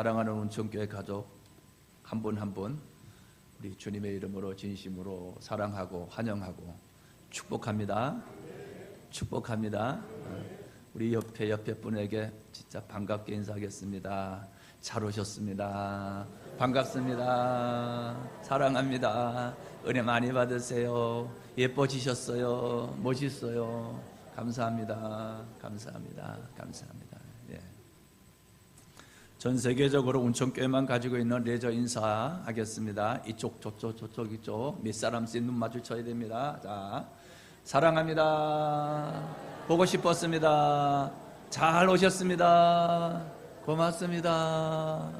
사랑하는 운천교회 가족 한 분 한 분 우리 주님의 이름으로 진심으로 사랑하고 환영하고 축복합니다. 축복합니다. 우리 옆에 분에게 진짜 반갑게 인사하겠습니다. 잘 오셨습니다. 반갑습니다. 사랑합니다. 은혜 많이 받으세요. 예뻐지셨어요. 멋있어요. 감사합니다. 감사합니다. 감사합니다. 예. 전 세계적으로 운천교회만 가지고 있는 레저 인사하겠습니다. 이쪽 저쪽 이쪽 몇 사람씩 눈 마주쳐야 됩니다. 자, 사랑합니다. 보고 싶었습니다. 잘 오셨습니다. 고맙습니다.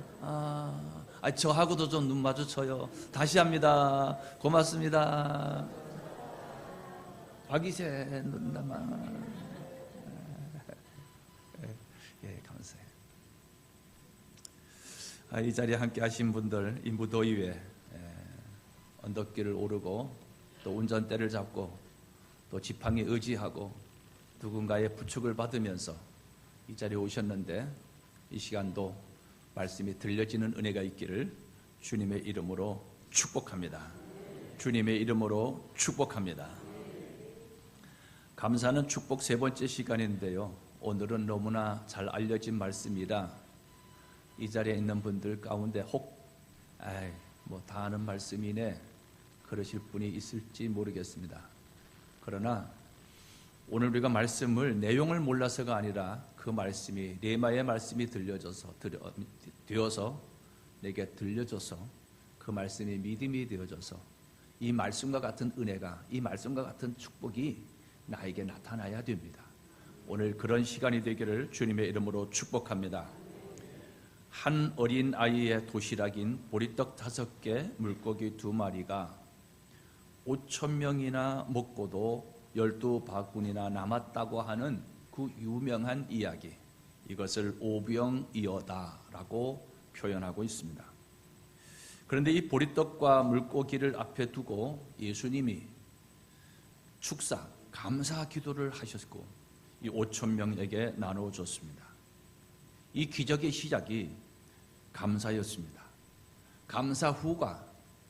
저하고도 좀 눈 마주쳐요. 다시 합니다. 고맙습니다. 박이세 눈담아. 예, 감사해요. 이 자리에 함께 하신 분들, 이 무더위에 언덕길을 오르고 또 운전대를 잡고 또 지팡이 의지하고 누군가의 부축을 받으면서 이 자리에 오셨는데 이 시간도 말씀이 들려지는 은혜가 있기를 주님의 이름으로 축복합니다. 주님의 이름으로 축복합니다. 감사는 축복 세 번째 시간인데요, 오늘은 너무나 잘 알려진 말씀이라 이 자리에 있는 분들 가운데 혹 다 아는 말씀이네 그러실 분이 있을지 모르겠습니다. 그러나 오늘 우리가 말씀을 내용을 몰라서가 아니라 그 말씀이 레마의 말씀이 되어서 내게 들려져서 그 말씀이 믿음이 되어져서 이 말씀과 같은 은혜가, 이 말씀과 같은 축복이 나에게 나타나야 됩니다. 오늘 그런 시간이 되기를 주님의 이름으로 축복합니다. 한 어린 아이의 도시락인 보리떡 5개, 물고기 2마리가 5,000명이나 먹고도 12바구니나 남았다고 하는 그 유명한 이야기, 이것을 오병이어다라고 표현하고 있습니다. 그런데 이 보리떡과 물고기를 앞에 두고 예수님이 축사, 감사 기도를 하셨고 이 5,000명에게 나눠줬습니다. 이 기적의 시작이 감사였습니다. 감사 후가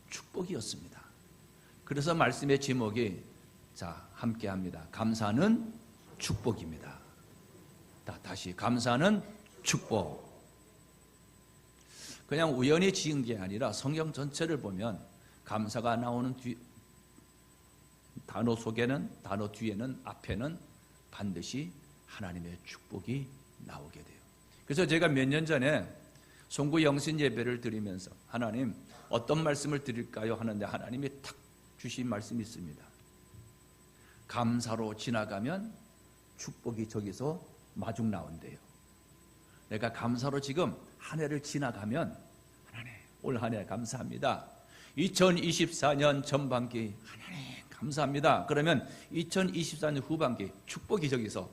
축복이었습니다. 그래서 말씀의 제목이 함께합니다. 감사는 축복입니다. 다시 감사는 축복. 그냥 우연히 지은 게 아니라 성경 전체를 보면 감사가 나오는 단어 속에는, 단어 뒤에는, 앞에는 반드시 하나님의 축복이 나오게 돼요. 그래서 제가 몇 년 전에 송구 영신 예배를 드리면서 하나님 어떤 말씀을 드릴까요? 하는데 하나님이 탁 주신 말씀이 있습니다. 감사로 지나가면 축복이 저기서 마중 나온대요. 내가 감사로 지금 한 해를 지나가면 하나님 올 한 해 감사합니다. 2024년 전반기 하나님 감사합니다. 그러면 2024년 후반기 축복이 저기서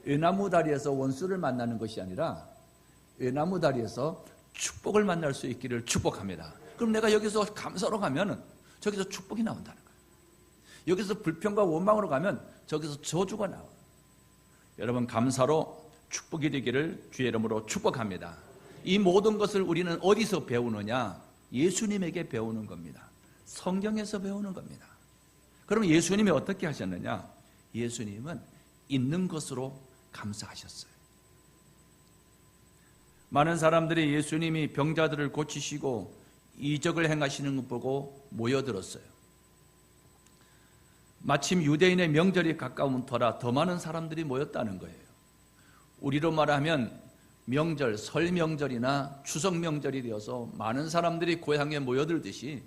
외나무 다리에서 원수를 만나는 것이 아니라 외나무 다리에서 축복을 만날 수 있기를 축복합니다. 그럼 내가 여기서 감사로 가면 저기서 축복이 나온다는 거예요. 여기서 불평과 원망으로 가면 저기서 저주가 나와요. 여러분, 감사로 축복이 되기를 주의 이름으로 축복합니다. 이 모든 것을 우리는 어디서 배우느냐? 예수님에게 배우는 겁니다. 성경에서 배우는 겁니다. 그럼 예수님이 어떻게 하셨느냐? 예수님은 있는 것으로 감사하셨어요. 많은 사람들이 예수님이 병자들을 고치시고 이적을 행하시는 것 보고 모여들었어요. 마침 유대인의 명절이 가까운 터라 더 많은 사람들이 모였다는 거예요. 우리로 말하면 명절, 설 명절이나 추석 명절이 되어서 많은 사람들이 고향에 모여들듯이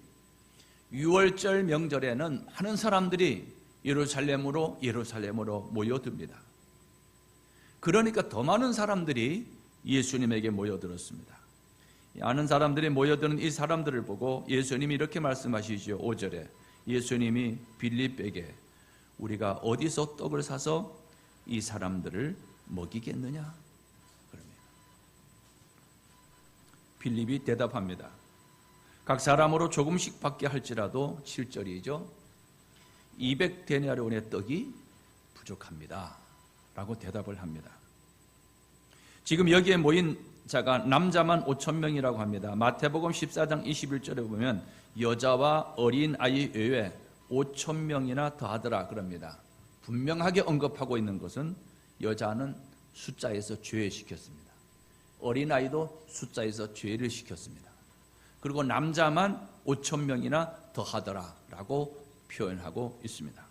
6월절 명절에는 많은 사람들이 예루살렘으로 모여듭니다. 그러니까 더 많은 사람들이 예수님에게 모여들었습니다. 많은 사람들이 모여드는 이 사람들을 보고 예수님이 이렇게 말씀하시죠. 5절에 예수님이 빌립에게 우리가 어디서 떡을 사서 이 사람들을 먹이겠느냐? 그럽니다. 빌립이 대답합니다. 각 사람으로 조금씩 받게 할지라도 7절이죠. 200데나리온의 떡이 부족합니다 라고 대답을 합니다. 지금 여기에 모인 자가 남자만 5,000명이라고 합니다. 마태복음 14장 21절에 보면 여자와 어린 아이 외에 5,000명이나 더하더라 그럽니다. 분명하게 언급하고 있는 것은 여자는 숫자에서 제외시켰습니다. 어린아이도 숫자에서 제외를 시켰습니다. 그리고 남자만 5,000명이나 더하더라 라고 표현하고 있습니다.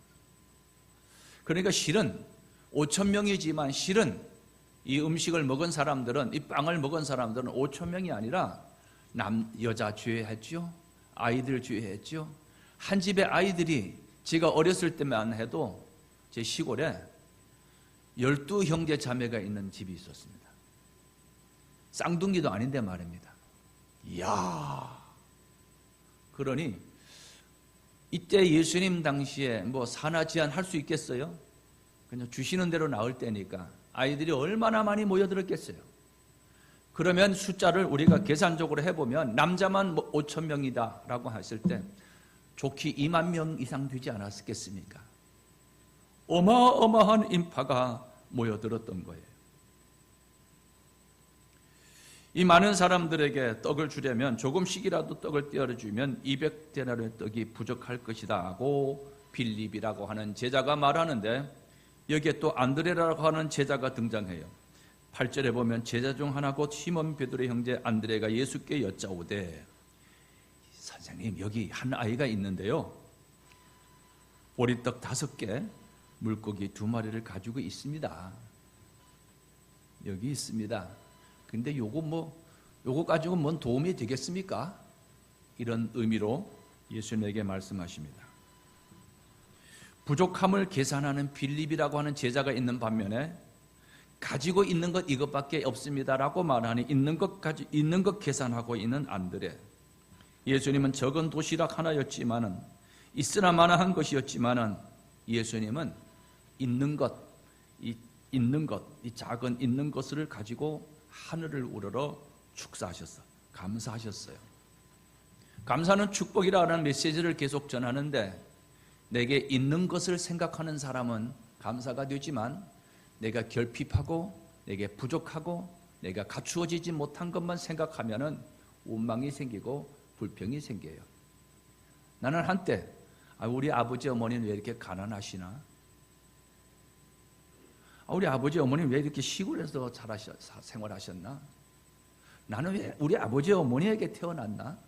그러니까 실은 5,000명이지만 실은 이 음식을 먹은 사람들은, 이 빵을 먹은 사람들은 5,000명이 아니라 여자 제외했죠. 아이들 제외했죠. 한 집의 아이들이 제가 어렸을 때만 해도 제 시골에 12형제 자매가 있는 집이 있었습니다. 쌍둥이도 아닌데 말입니다. 이야. 그러니 이때 예수님 당시에 뭐 산하 제한 할 수 있겠어요? 그냥 주시는 대로 나올 때니까 아이들이 얼마나 많이 모여들었겠어요. 그러면 숫자를 우리가 계산적으로 해보면 남자만 5,000명이다 라고 했을 때 좋게 2만 명 이상 되지 않았겠습니까? 어마어마한 인파가 모여들었던 거예요. 이 많은 사람들에게 떡을 주려면 조금씩이라도 떡을 떼어주면 200데나리의 떡이 부족할 것이다 하고 빌립이라고 하는 제자가 말하는데, 여기에 또 안드레라고 하는 제자가 등장해요. 8절에 보면 제자 중 하나 곧 시몬 베드로의 형제 안드레가 예수께 여짜오되, 선생님 여기 한 아이가 있는데요, 보리떡 5개 물고기 2마리를 가지고 있습니다. 여기 있습니다. 근데 요거 가지고 뭔 도움이 되겠습니까? 이런 의미로 예수님에게 말씀하십니다. 부족함을 계산하는 빌립이라고 하는 제자가 있는 반면에 가지고 있는 것 이것밖에 없습니다라고 말하니 있는 것 계산하고 있는 안드레. 예수님은 적은 도시락 하나였지만은, 있으나 마나한 것이었지만은, 예수님은 있는 것, 이 작은 있는 것을 가지고 하늘을 우러러 축사하셨어. 감사하셨어요. 감사는 축복이라는 메시지를 계속 전하는데, 내게 있는 것을 생각하는 사람은 감사가 되지만, 내가 결핍하고 내게 부족하고 내가 갖추어지지 못한 것만 생각하면은 원망이 생기고 불평이 생겨요. 나는 한때 우리 아버지 어머니는 왜 이렇게 가난하시나? 우리 아버지 어머니는 왜 이렇게 시골에서 생활하셨나? 나는 왜 우리 아버지 어머니에게 태어났나?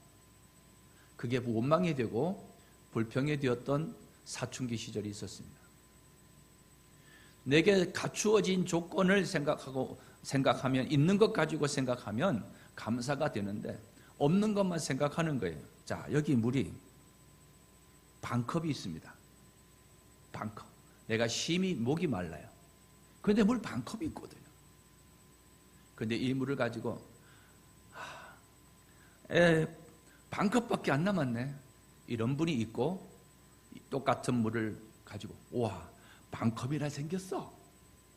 그게 원망이 되고 불평이 되었던 사춘기 시절이 있었습니다. 내게 갖추어진 조건을 생각하면, 있는 것 가지고 생각하면 감사가 되는데 없는 것만 생각하는 거예요. 자, 여기 물이 반컵이 있습니다. 반컵. 내가 심히 목이 말라요. 그런데 물 반컵이 있거든요. 그런데 이 물을 가지고 반컵밖에 안 남았네. 이런 분이 있고, 똑같은 물을 가지고 와, 반컵이나 생겼어.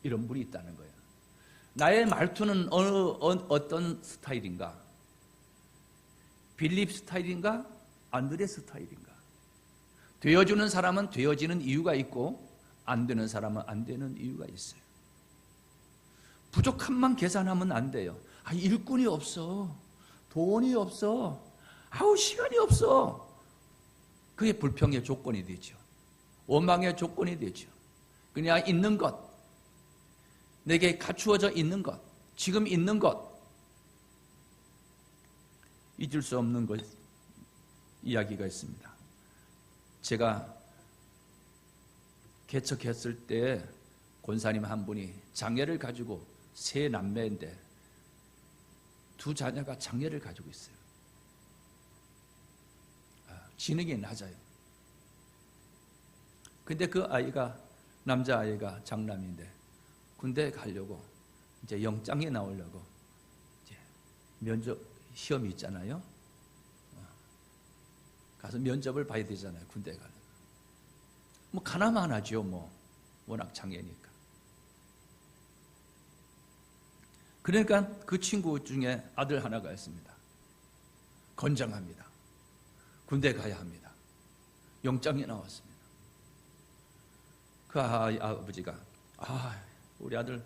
이런 분이 있다는 거예요. 나의 말투는 어떤 스타일인가? 빌립 스타일인가? 안드레 스타일인가? 되어주는 사람은 되어지는 이유가 있고, 안 되는 사람은 안 되는 이유가 있어요. 부족함만 계산하면 안 돼요. 일꾼이 없어. 돈이 없어. 시간이 없어. 그게 불평의 조건이 되죠. 원망의 조건이 되죠. 그냥 있는 것, 내게 갖추어져 있는 것, 지금 있는 것, 잊을 수 없는 것, 이야기가 있습니다. 제가 개척했을 때 권사님 한 분이 장애를 가지고, 세 남매인데 2 자녀가 장애를 가지고 있어요. 지능이 낮아요. 근데 그 아이가, 남자아이가 장남인데 군대에 가려고 이제 영장이 나오려고 이제 면접 시험이 있잖아요. 가서 면접을 봐야 되잖아요. 군대에 가려면. 가나만 하죠. 워낙 장애니까. 그러니까 그 친구 중에 아들 하나가 있습니다. 건장합니다. 군대 가야 합니다. 영장이 나왔습니다. 그 아버지가 우리 아들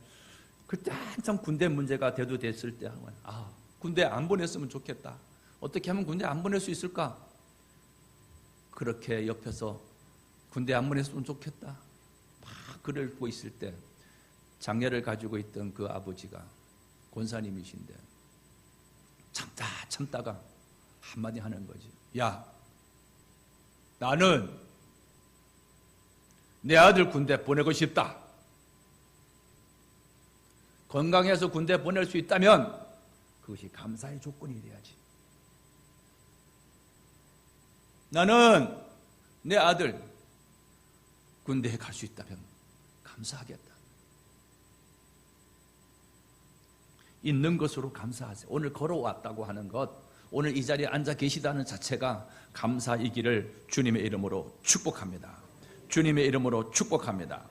그때 한참 군대 문제가 대두됐을 때 군대 안 보냈으면 좋겠다. 어떻게 하면 군대 안 보낼 수 있을까? 그렇게 옆에서 군대 안 보냈으면 좋겠다 막 글을 보고 있을 때 장례를 가지고 있던 그 아버지가 권사님이신데 참다가 한마디 하는 거지. 야, 나는 내 아들 군대 보내고 싶다. 건강해서 군대 보낼 수 있다면 그것이 감사의 조건이 돼야지. 나는 내 아들 군대에 갈 수 있다면 감사하겠다. 있는 것으로 감사하세요. 오늘 걸어왔다고 하는 것, 오늘 이 자리에 앉아 계시다는 자체가 감사이기를 주님의 이름으로 축복합니다. 주님의 이름으로 축복합니다.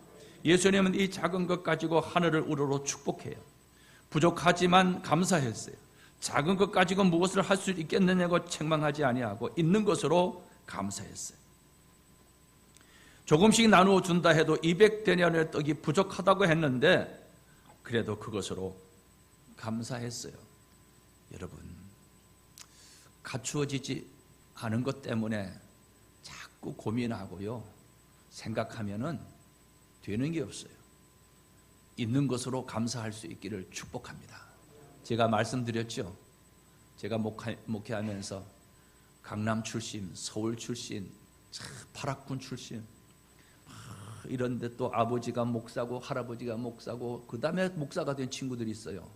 예수님은 이 작은 것 가지고 하늘을 우러러 축복해요. 부족하지만 감사했어요. 작은 것 가지고 무엇을 할 수 있겠느냐고 책망하지 아니하고 있는 것으로 감사했어요. 조금씩 나누어 준다 해도 200데나리온의 떡이 부족하다고 했는데 그래도 그것으로 감사했어요. 여러분, 갖추어지지 않은 것 때문에 자꾸 고민하고요, 생각하면은 되는 게 없어요. 있는 것으로 감사할 수 있기를 축복합니다. 제가 말씀드렸죠. 제가 목회하면서 강남 출신, 서울 출신, 파락군 출신, 이런데 또 아버지가 목사고 할아버지가 목사고 그 다음에 목사가 된 친구들이 있어요.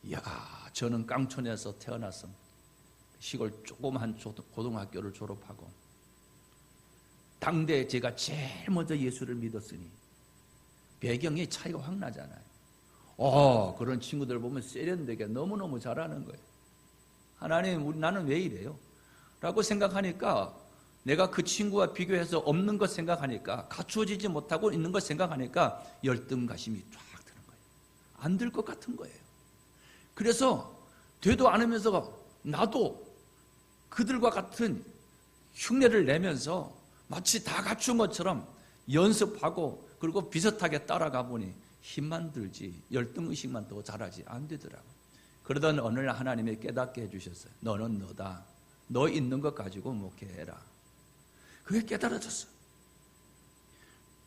이야, 저는 깡촌에서 태어나서 시골 조그만 고등학교를 졸업하고 당대에 제가 제일 먼저 예수를 믿었으니 배경의 차이가 확 나잖아요. 그런 친구들 보면 세련되게 너무너무 잘하는 거예요. 하나님, 나는 왜 이래요? 라고 생각하니까, 내가 그 친구와 비교해서 없는 것 생각하니까, 갖추어지지 못하고 있는 것 생각하니까 열등감이 쫙 드는 거예요. 안 될 것 같은 거예요. 그래서 되도 않으면서 나도 그들과 같은 흉내를 내면서 마치 다 갖춘 것처럼 연습하고 그리고 비슷하게 따라가 보니 힘만 들지 열등의식만 더 잘하지 안 되더라고요. 그러던 어느 날 하나님이 깨닫게 해주셨어요. 너는 너다. 너 있는 것 가지고 목회해라. 그게 깨달아졌어요.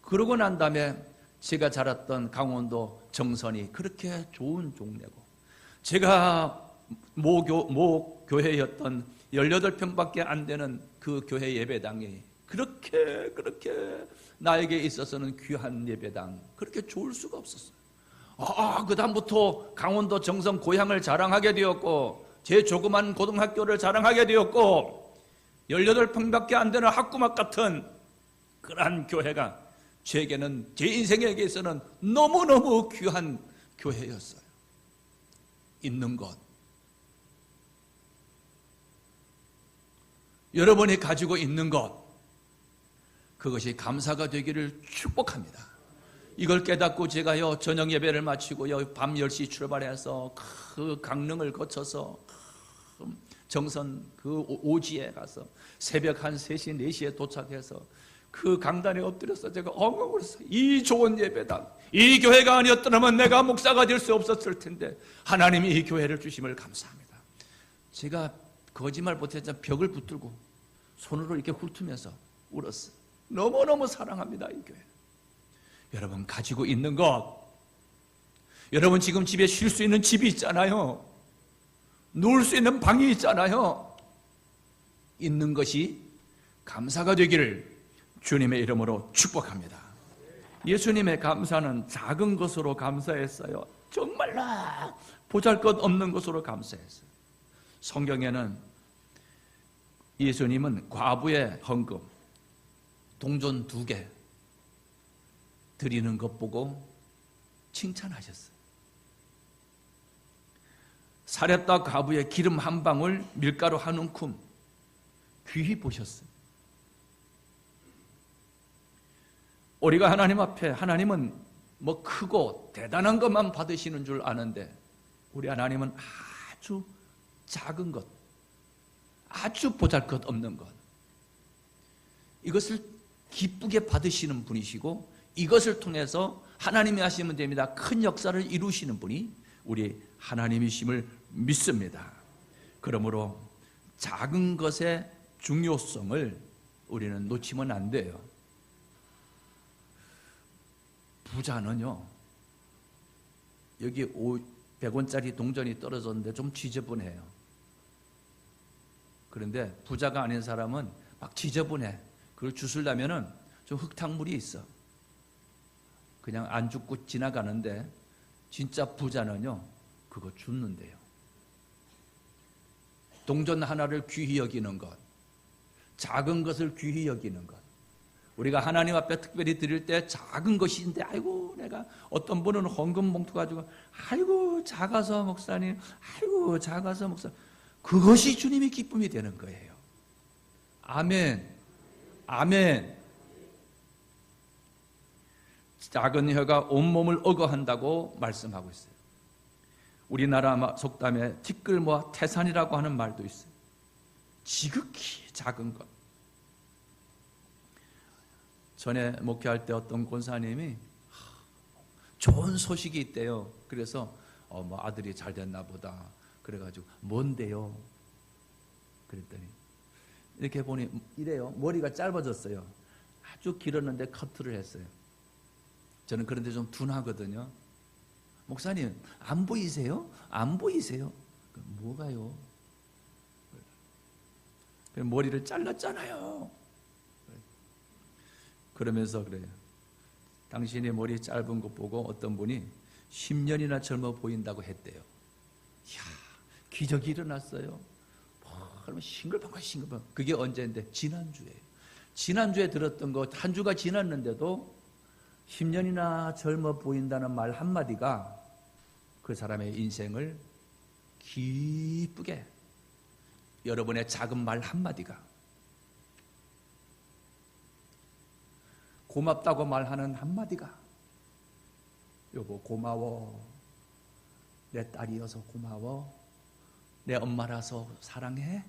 그러고 난 다음에 제가 자랐던 강원도 정선이 그렇게 좋은 동네고, 제가 모 교회였던 18평밖에 안 되는 그 교회 예배당이 그렇게 나에게 있어서는 귀한 예배당, 그렇게 좋을 수가 없었어요. 그 다음부터 강원도 정선 고향을 자랑하게 되었고, 제 조그만 고등학교를 자랑하게 되었고, 18평밖에 안 되는 학구막 같은 그러한 교회가 제게는, 제 인생에게서는 너무너무 귀한 교회였어요. 있는 것, 여러분이 가지고 있는 것, 그것이 감사가 되기를 축복합니다. 이걸 깨닫고 제가요, 저녁 예배를 마치고요, 밤 10시 출발해서 그 강릉을 거쳐서 정선 그 오지에 가서 새벽 한 3시, 4시에 도착해서 그 강단에 엎드려서 제가 엉엉 울었어요. 이 좋은 예배당, 이 교회가 아니었더라면 내가 목사가 될 수 없었을 텐데 하나님이 이 교회를 주심을 감사합니다. 제가 거짓말 못했지만 벽을 붙들고 손으로 이렇게 훑으면서 울었어요. 너무너무 사랑합니다, 이 교회. 여러분, 가지고 있는 것, 여러분 지금 집에 쉴 수 있는 집이 있잖아요. 누울 수 있는 방이 있잖아요. 있는 것이 감사가 되기를 주님의 이름으로 축복합니다. 예수님의 감사는 작은 것으로 감사했어요. 정말로 보잘것없는 것으로 감사했어요. 성경에는 예수님은 과부의 헌금 동전 2개 드리는 것 보고 칭찬하셨어요. 사렙다 과부의 기름 한 방울, 밀가루 한 움큼 귀히 보셨어요. 우리가 하나님 앞에, 하나님은 뭐 크고 대단한 것만 받으시는 줄 아는데 우리 하나님은 아주 작은 것, 아주 보잘것없는 것, 이것을 기쁘게 받으시는 분이시고 이것을 통해서 하나님이 하시면 됩니다. 큰 역사를 이루시는 분이 우리 하나님이심을 믿습니다. 그러므로 작은 것의 중요성을 우리는 놓치면 안 돼요. 부자는요, 여기 100원짜리 동전이 떨어졌는데 좀 지저분해요. 그런데 부자가 아닌 사람은 막 지저분해. 그걸 주스려면은 좀 흙탕물이 있어. 그냥 안 죽고 지나가는데, 진짜 부자는요, 그거 줍는데요. 동전 하나를 귀히 여기는 것, 작은 것을 귀히 여기는 것. 우리가 하나님 앞에 특별히 드릴 때 작은 것인데, 아이고 내가, 어떤 분은 헌금 봉투 가지고 아이고 작아서 목사님, 아이고 작아서 목사님, 그것이 주님의 기쁨이 되는 거예요. 아멘, 아멘. 작은 혀가 온몸을 억어한다고 말씀하고 있어요. 우리나라 속담에 티끌모아 태산이라고 하는 말도 있어요. 지극히 작은 것. 전에 목회할 때 어떤 권사님이 좋은 소식이 있대요. 그래서 아들이 잘 됐나 보다. 그래가지고 뭔데요? 그랬더니 이렇게 보니 이래요. 머리가 짧아졌어요. 아주 길었는데 커트를 했어요. 저는 그런데 좀 둔하거든요. 목사님 안 보이세요? 안 보이세요? 뭐가요? 머리를 잘랐잖아요. 그러면서 그래요. 당신의 머리 짧은 것 보고 어떤 분이 10년이나 젊어 보인다고 했대요. 이야, 기적이 일어났어요. 그러면 싱글벙글. 그게 언제인데? 지난주에. 지난주에 들었던 거 한 주가 지났는데도 10년이나 젊어 보인다는 말 한마디가 그 사람의 인생을 기쁘게, 여러분의 작은 말 한마디가, 고맙다고 말하는 한마디가, 여보 고마워, 내 딸이어서 고마워, 내 엄마라서 사랑해,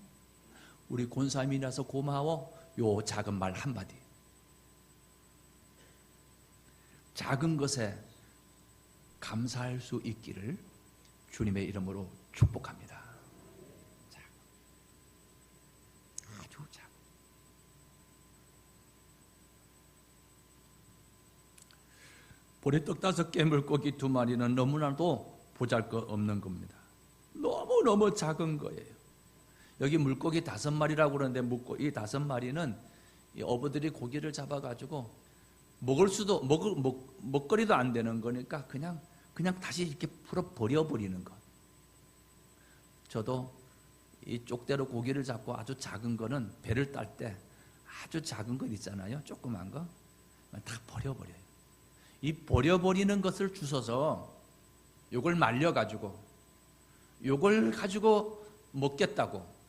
우리 권사님이라서 고마워, 요 작은 말 한마디. 작은 것에 감사할 수 있기를 주님의 이름으로 축복합니다. 아주 작은. 보리떡 5개, 물고기 2마리는 너무나도 보잘것없는 겁니다. 너무너무 작은 거예요. 여기 물고기 5마리라고 그러는데, 이 5마리는 이 어부들이 고기를 잡아가지고 먹거리도 안 되는 거니까 그냥 다시 이렇게 버려버리는 것. 저도 이 쪽대로 고기를 잡고 아주 작은 거는 배를 딸 때 아주 작은 것 있잖아요. 조그만 거. 다 버려버려요. 이 버려버리는 것을 주워서 요걸 말려가지고 요걸 가지고 먹겠다고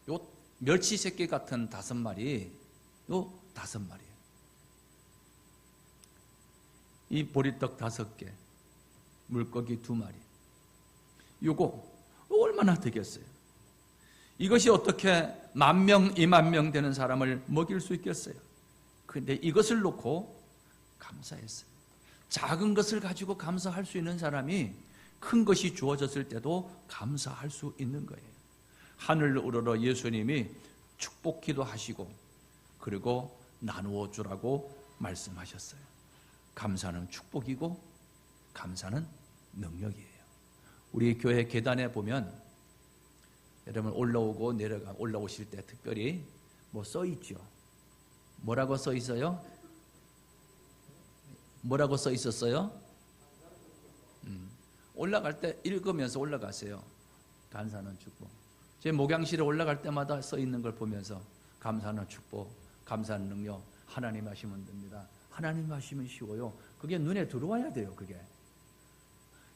요 멸치 새끼 같은 5마리, 요 5마리. 이 보리떡 5개, 물고기 2마리. 요거 얼마나 되겠어요? 이것이 어떻게 10,000명, 20,000명 되는 사람을 먹일 수 있겠어요? 그런데 이것을 놓고 감사했어요. 작은 것을 가지고 감사할 수 있는 사람이 큰 것이 주어졌을 때도 감사할 수 있는 거예요. 하늘 우러러 예수님이 축복기도 하시고 그리고 나누어 주라고 말씀하셨어요. 감사는 축복이고 감사는 능력이에요. 우리 교회 계단에 보면 여러분 올라오실 때 특별히 뭐 써 있죠. 뭐라고 써 있어요? 뭐라고 써 있었어요? 올라갈 때 읽으면서 올라가세요. 감사는 축복. 제 목양실에 올라갈 때마다 써 있는 걸 보면서 감사는 축복, 감사는 능력, 하나님 하시면 됩니다. 하나님 하시면 쉬워요. 그게 눈에 들어와야 돼요. 그게.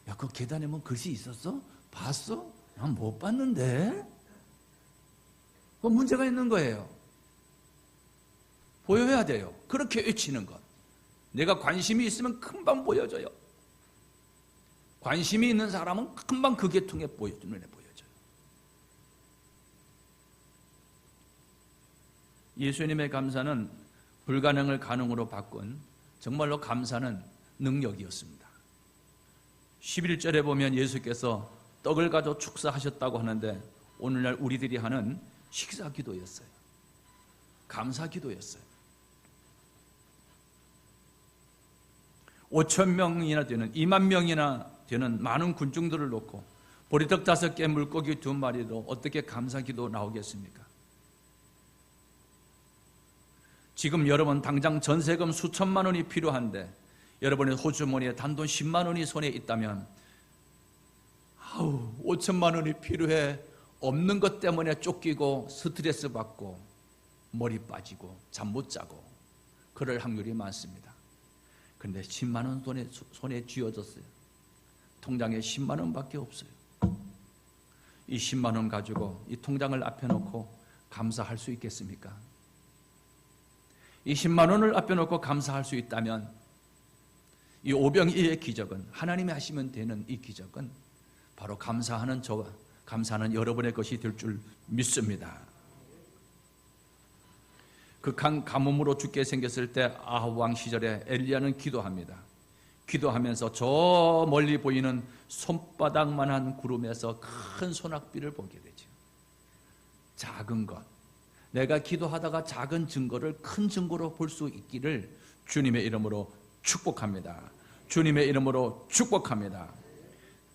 야, 그 계단에 뭐 글씨 있었어? 봤어? 난 못 봤는데? 그 문제가 있는 거예요. 보여야 돼요. 그렇게 외치는 것. 내가 관심이 있으면 금방 보여져요. 관심이 있는 사람은 금방 그게 통해 눈에 보여져요. 예수님의 감사는 불가능을 가능으로 바꾼, 정말로 감사는 능력이었습니다. 11절에 보면 예수께서 떡을 가져 축사하셨다고 하는데 오늘날 우리들이 하는 식사 기도였어요. 감사 기도였어요. 5,000명이나 되는 2만 명이나 되는 많은 군중들을 놓고 보리떡 5개 물고기 2마리로 어떻게 감사 기도 나오겠습니까? 지금 여러분 당장 전세금 수천만 원이 필요한데 여러분의 호주머니에 단돈 10만 원이 손에 있다면 5천만 원이 필요해. 없는 것 때문에 쫓기고 스트레스 받고 머리 빠지고 잠 못 자고 그럴 확률이 많습니다. 그런데 10만 원 손에 쥐어졌어요. 통장에 10만 원밖에 없어요. 이 10만 원 가지고 이 통장을 앞에 놓고 감사할 수 있겠습니까? 이 10만 원을 앞에 놓고 감사할 수 있다면 이 오병이의 기적은, 하나님이 하시면 되는 이 기적은 바로 감사하는 저와 감사하는 여러분의 것이 될 줄 믿습니다. 극한 가뭄으로 죽게 생겼을 때 아합 왕 시절에 엘리야는 기도합니다. 기도하면서 저 멀리 보이는 손바닥만한 구름에서 큰 소낙비를 보게 되죠. 작은 것, 내가 기도하다가 작은 증거를 큰 증거로 볼 수 있기를 주님의 이름으로 축복합니다. 주님의 이름으로 축복합니다.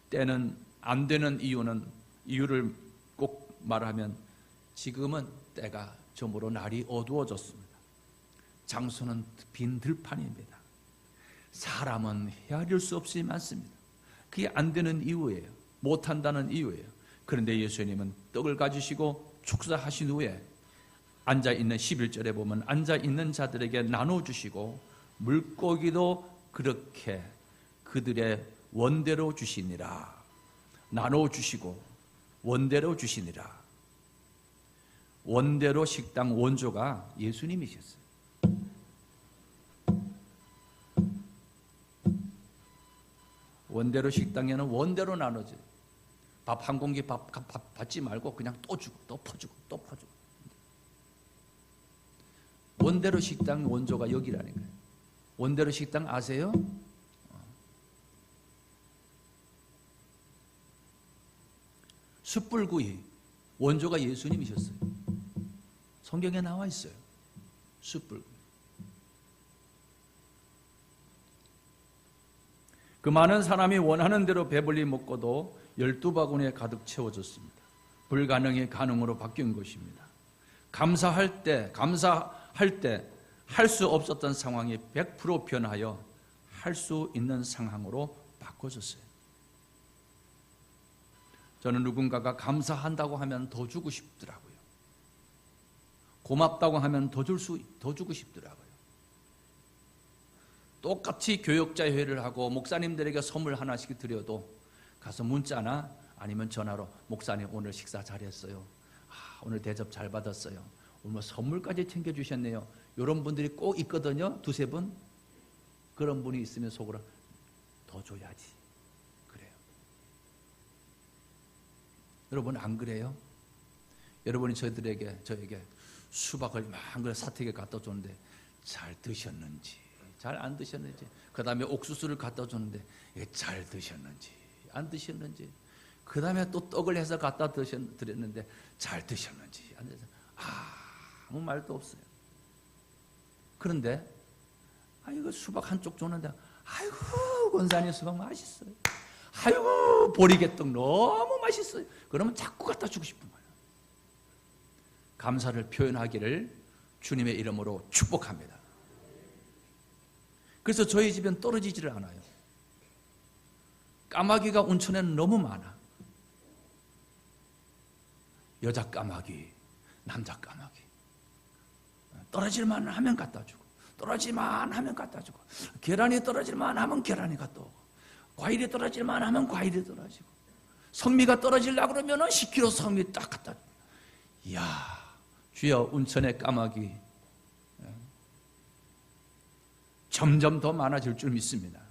때는 안 되는 이유를 꼭 말하면 지금은 때가 저물어 날이 어두워졌습니다. 장소는 빈 들판입니다. 사람은 헤아릴 수 없이 많습니다. 그게 안 되는 이유예요. 못한다는 이유예요. 그런데 예수님은 떡을 가지시고 축사하신 후에 앉아있는 11절에 보면 앉아있는 자들에게 나눠주시고 물고기도 그렇게 그들의 원대로 주시니라. 나눠주시고 원대로 주시니라. 원대로 식당 원조가 예수님이셨어요. 원대로 식당에는 원대로 나눠져요. 밥 한 공기 밥 받지 말고 그냥 또 주고 또 퍼주고 또 퍼주고. 원대로 식당 원조가 여기라는 거예요. 원대로 식당 아세요? 숯불구이 원조가 예수님이셨어요. 성경에 나와 있어요. 숯불구이. 그 많은 사람이 원하는 대로 배불리 먹고도 12바구니에 가득 채워졌습니다. 불가능이 가능으로 바뀐 것입니다. 감사할 때 할 수 없었던 상황이 100% 변하여 할 수 있는 상황으로 바꿔졌어요. 저는 누군가가 감사한다고 하면 더 주고 싶더라고요. 고맙다고 하면 더 주고 싶더라고요. 똑같이 교역자회를 하고 목사님들에게 선물 하나씩 드려도 가서 문자나 아니면 전화로 목사님 오늘 식사 잘했어요. 오늘 대접 잘 받았어요. 오늘 선물까지 챙겨주셨네요. 이런 분들이 꼭 있거든요. 2-3분. 그런 분이 있으면 속으로 더 줘야지. 그래요. 여러분 안 그래요? 여러분이 저에게 수박을 막 사택에 갖다 줬는데 잘 드셨는지 잘 안 드셨는지, 그 다음에 옥수수를 갖다 줬는데 잘 드셨는지 안 드셨는지, 그 다음에 또 떡을 해서 갖다 드렸는데 잘 드셨는지 안 드셨는지 아무 말도 없어요. 그런데 아이고 수박 한쪽 줬는데 아이고 권사님 수박 맛있어요. 아이고 보리개떡 너무 맛있어요. 그러면 자꾸 갖다 주고 싶은 거예요. 감사를 표현하기를 주님의 이름으로 축복합니다. 그래서 저희 집엔 떨어지지를 않아요. 까마귀가 온천에는 너무 많아. 여자 까마귀, 남자 까마귀. 떨어질만 하면 갖다 주고, 떨어질만 하면 갖다 주고, 계란이 떨어질만 하면 계란이 갖다 오고, 과일이 떨어질만 하면 과일이 떨어지고, 성미가 떨어지려고 그러면 10kg 성미 딱 갖다 주고. 이야, 주여 온천의 까마귀 점점 더 많아질 줄 믿습니다.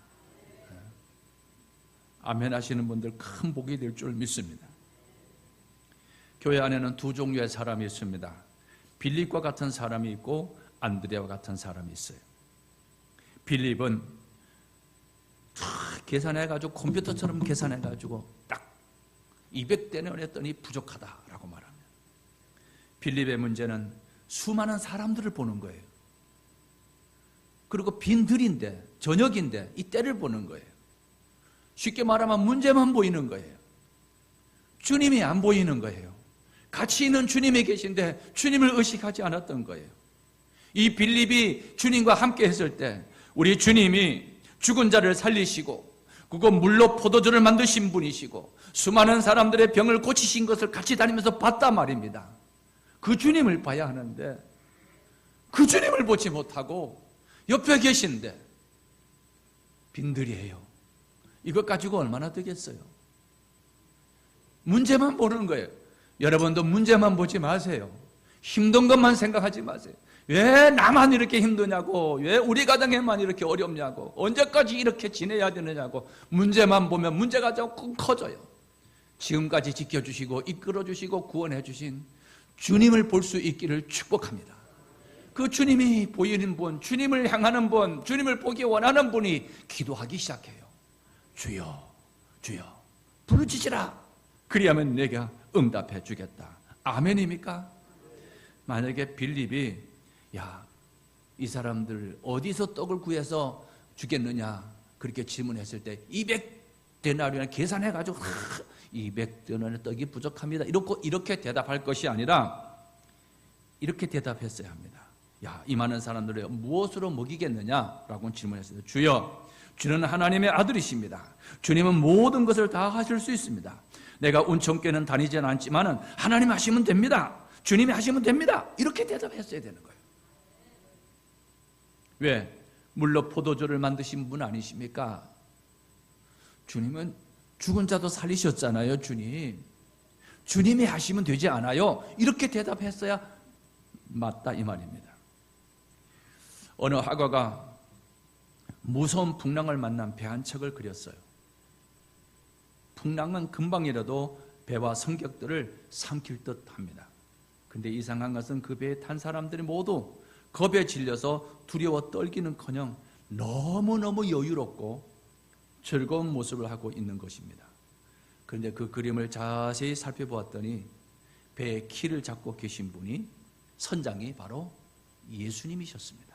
아멘 하시는 분들 큰 복이 될 줄 믿습니다. 교회 안에는 2 종류의 사람이 있습니다. 빌립과 같은 사람이 있고 안드레와 같은 사람이 있어요. 빌립은 계산해가지고 컴퓨터처럼 계산해가지고 딱 200대는 했더니 부족하다라고 말합니다. 빌립의 문제는 수많은 사람들을 보는 거예요. 그리고 빈들인데, 저녁인데 이 때를 보는 거예요. 쉽게 말하면 문제만 보이는 거예요. 주님이 안 보이는 거예요. 같이 있는 주님이 계신데 주님을 의식하지 않았던 거예요. 이 빌립이 주님과 함께 했을 때 우리 주님이 죽은 자를 살리시고 그거 물로 포도주를 만드신 분이시고 수많은 사람들의 병을 고치신 것을 같이 다니면서 봤단 말입니다. 그 주님을 봐야 하는데 그 주님을 보지 못하고 옆에 계신데 빈들이에요. 이것 가지고 얼마나 되겠어요? 문제만 보는 거예요. 여러분도 문제만 보지 마세요. 힘든 것만 생각하지 마세요. 왜 나만 이렇게 힘드냐고, 왜 우리 가정에만 이렇게 어렵냐고, 언제까지 이렇게 지내야 되느냐고 문제만 보면 문제가 자꾸 커져요. 지금까지 지켜주시고 이끌어주시고 구원해주신 주님을 볼 수 있기를 축복합니다. 그 주님이 보이는 분, 주님을 향하는 분, 주님을 보기 원하는 분이 기도하기 시작해요. 주여, 주여, 부르짖으라. 그리하면 내가 응답해 주겠다. 아멘입니까? 만약에 빌립이 이 사람들 어디서 떡을 구해서 주겠느냐 그렇게 질문했을 때 200데나리온 계산해가지고 200데나리온 떡이 부족합니다. 이렇게 대답할 것이 아니라 이렇게 대답했어야 합니다. 이 많은 사람들을 무엇으로 먹이겠느냐라고 질문했어요. 주여, 주는 하나님의 아들이십니다. 주님은 모든 것을 다 하실 수 있습니다. 내가 운천교회는 다니지는 않지만 하나님 하시면 됩니다. 주님이 하시면 됩니다. 이렇게 대답했어야 되는 거예요. 왜? 물로 포도주를 만드신 분 아니십니까? 주님은 죽은 자도 살리셨잖아요. 주님이 하시면 되지 않아요? 이렇게 대답했어야 맞다 이 말입니다. 어느 학과가 무서운 풍랑을 만난 배 한 척을 그렸어요. 풍랑은 금방이라도 배와 성격들을 삼킬 듯 합니다. 근데 이상한 것은 그 배에 탄 사람들이 모두 겁에 질려서 두려워 떨기는커녕 너무너무 여유롭고 즐거운 모습을 하고 있는 것입니다. 그런데 그 그림을 자세히 살펴보았더니 배의 키를 잡고 계신 분이 선장이 바로 예수님이셨습니다.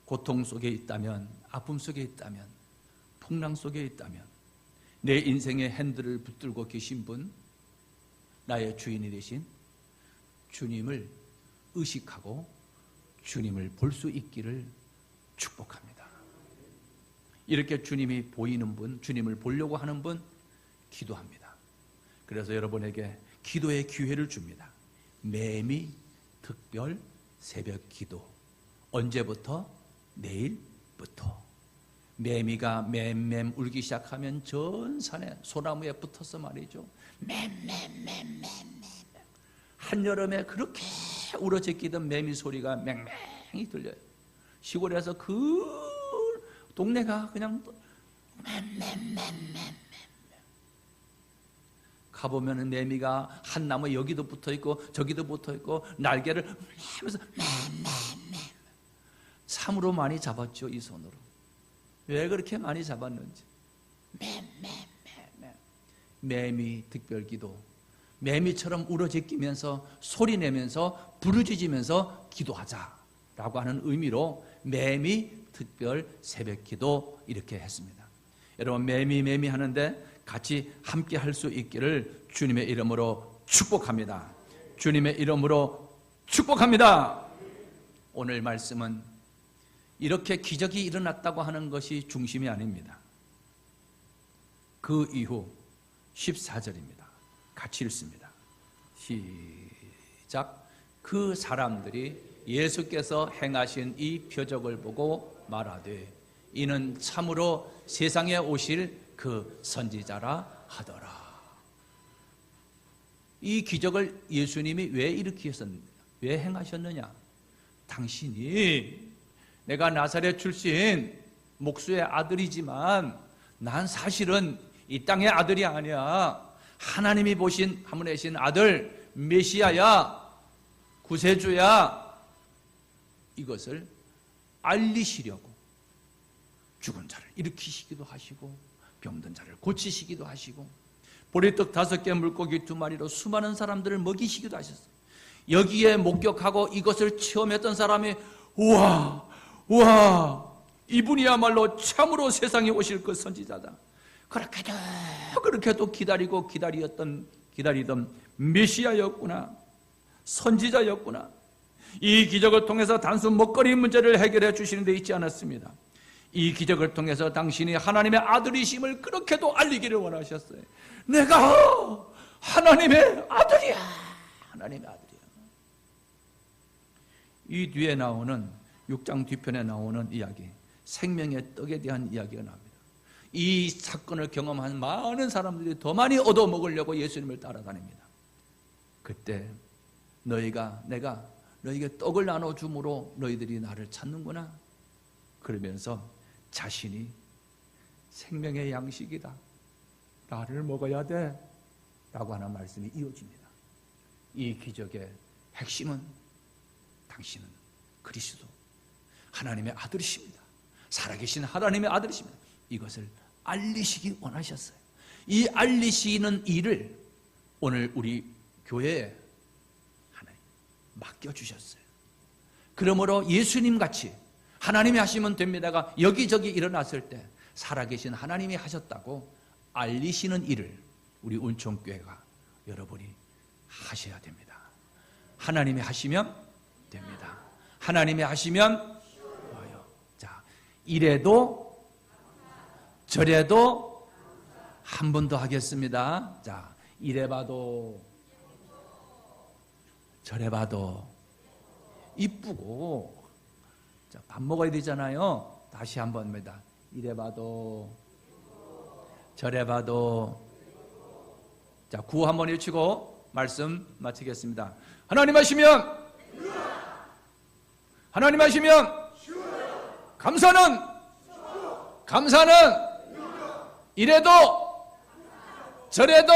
고통 속에 있다면, 아픔 속에 있다면, 풍랑 속에 있다면 내 인생의 핸들을 붙들고 계신 분, 나의 주인이 되신 주님을 의식하고 주님을 볼 수 있기를 축복합니다. 이렇게 주님이 보이는 분, 주님을 보려고 하는 분 기도합니다. 그래서 여러분에게 기도의 기회를 줍니다. 매미 특별 새벽 기도. 언제부터? 내일부터. 매미가 맴맴 울기 시작하면 전 산에 소나무에 붙어서 말이죠. 맴맴맴맴. 한여름에 그렇게 울어제끼던 매미 소리가 맹맹히 들려요. 시골에서 그 동네가 그냥 맴맴맴맴. 가보면 매미가 한 나무에 여기도 붙어있고 저기도 붙어있고 날개를 하면서 맴맴맴. 참으로 많이 잡았죠, 이 손으로. 왜 그렇게 많이 잡았는지. 매미 특별기도. 매미처럼 울어제끼면서 소리내면서 부르짖으면서 기도하자라고 하는 의미로 매미 특별 새벽기도 이렇게 했습니다. 여러분 매미 하는데 같이 함께 할 수 있기를 주님의 이름으로 축복합니다. 주님의 이름으로 축복합니다. 오늘 말씀은 이렇게 기적이 일어났다고 하는 것이 중심이 아닙니다. 그 이후 14절입니다. 같이 읽습니다. 시작. 그 사람들이 예수께서 행하신 이 표적을 보고 말하되 이는 참으로 세상에 오실 그 선지자라 하더라. 이 기적을 예수님이 왜 일으키셨느냐? 왜 행하셨느냐? 당신이 내가 나사렛 출신 목수의 아들이지만 난 사실은 이 땅의 아들이 아니야. 하나님이 보내신 아들 메시아야, 구세주야. 이것을 알리시려고 죽은 자를 일으키시기도 하시고 병든 자를 고치시기도 하시고 보리떡 5개 물고기 2마리로 수많은 사람들을 먹이시기도 하셨어요. 여기에 목격하고 이것을 체험했던 사람이 우와 이분이야말로 참으로 세상에 오실 그 선지자다. 그렇게도 기다리던 메시아였구나. 선지자였구나. 이 기적을 통해서 단순 먹거리 문제를 해결해 주시는 데 있지 않았습니다. 이 기적을 통해서 당신이 하나님의 아들이심을 그렇게도 알리기를 원하셨어요. 내가 하나님의 아들이야. 하나님의 아들이야. 이 뒤에 나오는 6장 뒤편에 나오는 이야기, 생명의 떡에 대한 이야기가 나옵니다. 이 사건을 경험한 많은 사람들이 더 많이 얻어먹으려고 예수님을 따라다닙니다. 그때 내가 너에게 떡을 나눠줌으로 너희들이 나를 찾는구나. 그러면서 자신이 생명의 양식이다. 나를 먹어야 돼. 라고 하는 말씀이 이어집니다. 이 기적의 핵심은 당신은 그리스도 하나님의 아들이십니다. 살아계신 하나님의 아들이십니다. 이것을 알리시기 원하셨어요. 이 알리시는 일을 오늘 우리 교회에 하나님 맡겨주셨어요. 그러므로 예수님같이 하나님이 하시면 됩니다가 여기저기 일어났을 때 살아계신 하나님이 하셨다고 알리시는 일을 우리 운총교회가 여러분이 하셔야 됩니다. 하나님이 하시면 됩니다. 하나님이 하시면 좋아요. 자, 이래도 저래도 한 번 더 하겠습니다. 자, 이래봐도 저래봐도 이쁘고, 자, 밥 먹어야 되잖아요. 다시 한 번입니다. 이래봐도 저래봐도. 자, 구호 한번 외치고 말씀 마치겠습니다. 하나님 하시면, 하나님 하시면 감사는 이래도 저래도